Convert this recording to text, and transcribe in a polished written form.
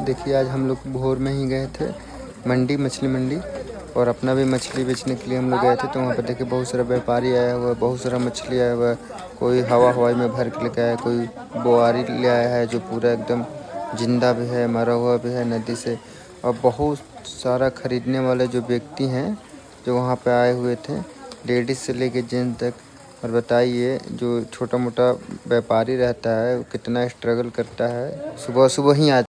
देखिए आज हम लोग भोर में ही गए थे मंडी, मछली मंडी, और अपना भी मछली बेचने के लिए हम लोग गए थे। तो वहाँ पर देखिए बहुत सारा व्यापारी आया हुआ है, बहुत सारा मछली आया हुआ है। कोई हवाई में भर के लेके आया, कोई बोआरी ले आया है जो पूरा एकदम जिंदा भी है, मरा हुआ भी है नदी से। और बहुत सारा खरीदने वाले जो व्यक्ति हैं जो वहाँ पे आए हुए थे, लेडीज़ से लेके जेंट्स तक। और बताइए जो छोटा मोटा व्यापारी रहता है वो कितना स्ट्रगल करता है, सुबह सुबह ही